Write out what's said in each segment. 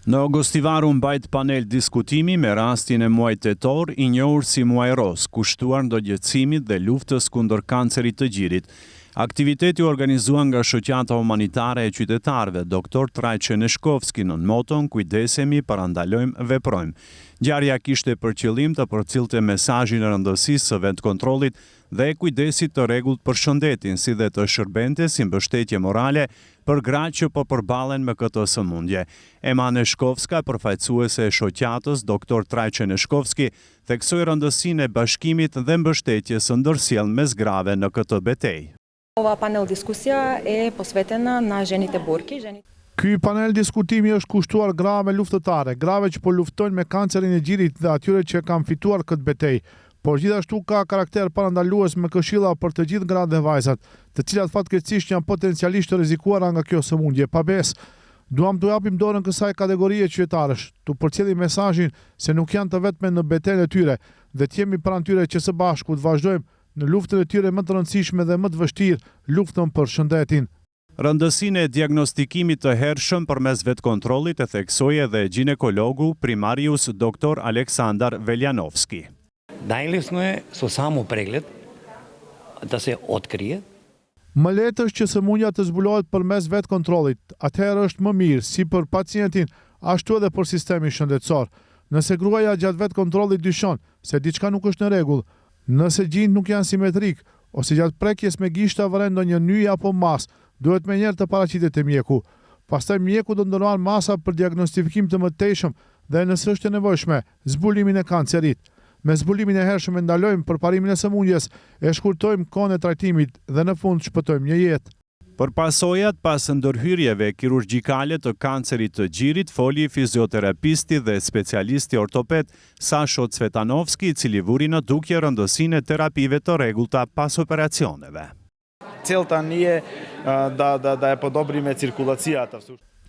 Në Ogostivaru mbajt panel diskutimi me rastin e muajit tetor, i njohur si muaj ros, kushtuar ndërgjegjësimit dhe luftës kundër kancerit të gjirit. Aktiviteti u organizuan nga Shoqata Humanitare e Qytetarëve, Dr. Trajqe Neshkovski, në moton kujdesemi, parandalojmë, veprojmë. Ngjarja kishte për qëllim të përcillte mesazhin e rëndësisë së vendkontrollit dhe kujdesit të rregullt për shëndetin, si dhe të shërbente si mbështetje morale për gratë që po përballen me këtë sëmundje. Ema Neshkovska, përfaqësuese e shoqatës Dr. Trajqe Neshkovski, theksoi rëndësinë e bashkimit dhe mbështetjes së ndërsjellë mes grave në këtë betejë. Ova panel diskusia e posvetena na ženit e burki. Ky panel diskutimi është kushtuar grave luftëtare, grave që po luftojnë me kancerin e gjirit dhe atyre që kanë fituar këtë betejë, por gjithashtu ka karakter parandalues me këshilla për të gjithë gratë dhe vajzat, të cilat fatkeqësisht janë potencialisht të rrezikuara nga kjo sëmundje. Pa besë, duam t'u japim dorën kësaj kategorie qytetarësh, t'u përcjellim mesazhin se nuk janë të vetme në betejën e tyre dhe të jemi pranë tyre që së bashku të vazhdojmë në luftën e tyre më të rëndësishme dhe më të vështirë, luftën për shëndetin. Rëndësinë e diagnostikimit të hershëm përmes vetkontrollit e theksoi edhe ginekologu primarius Dr. Aleksandar Veljanovski. Najlesno je su samo pregled da se otkrije. Më lehtë është që sëmundja të zbulohet përmes vetkontrollit. Atëherë është më mirë si për pacientin, ashtu edhe për sistemin shëndetësor. Nëse gruaja gjatë vetkontrollit dyshon se diçka nuk është në rregull, nëse gjinjt nuk janë simetrik, ose gjatë prekjes me gishta vren ndonjë nyje apo mas, duhet menjëherë të paraqitet te mjeku. Pastaj mjeku do ndërmarr masa për diagnostifikim të mëtejshëm dhe nëse është e nevojshme, zbulimin e kancerit. Me zbulimin e hershëm e ndalojmë përparimin e sëmundjes, e shkurtojmë kohën e trajtimit dhe në fund shpëtojmë një jetë. Për pasojat pas ndërhyrjeve kirurgjikale të kancerit të gjirit, foli fizioterapisti dhe specialisti ortoped Sasho Cvetanovski, i cili vuri në dukje rëndësinë e terapive të rregullta pas operacioneve. Целта ни е да ја подобриме циркулацијата.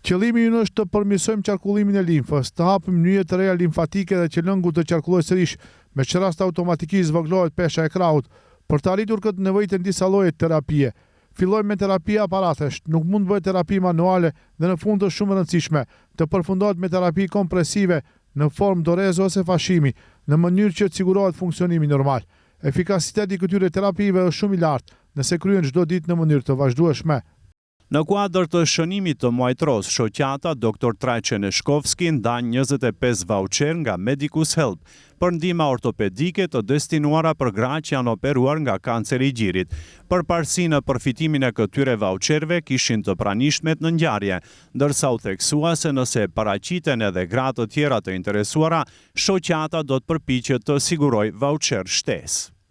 Qëllimi ynë është të përmirësojmë qarkullimin e limfës, të hapim nyje të reja limfatike dhe që lëngu të qarkullojë sërish, me që rast automatikisht zvogëlohet pesha e krahut. Për të arritur këtë nevojitet disa lloje terapie. Fillojmë me terapi aparatesh, nuk mund bëhet terapi manuale dhe në fund është shumë e rëndësishme të përfundohet me terapi kompresive në formë doreze ose fashimi, në mënyrë që të sigurohet funksionimi normal. Efikasiteti i këtyre terapive është shumë i lartë nëse kryen çdo ditë në mënyrë të vazhdueshme. Në kuadër të shënimit të muajit ros, shoqata Dr. Trajqe Neshkovski ndan 25 vaucher nga Medicus Help për ndihmë ortopedike të destinuara për gratë që janë operuar nga kanceri i gjirit. Përparësi në përfitimin e këtyre vaucherve kishin të pranishmet në ngjarje, ndërsa u theksua se nëse paraqiten edhe gratë të tjera të interesuara, shoqata do të përpiqet të sigurojë vaucher shtesë.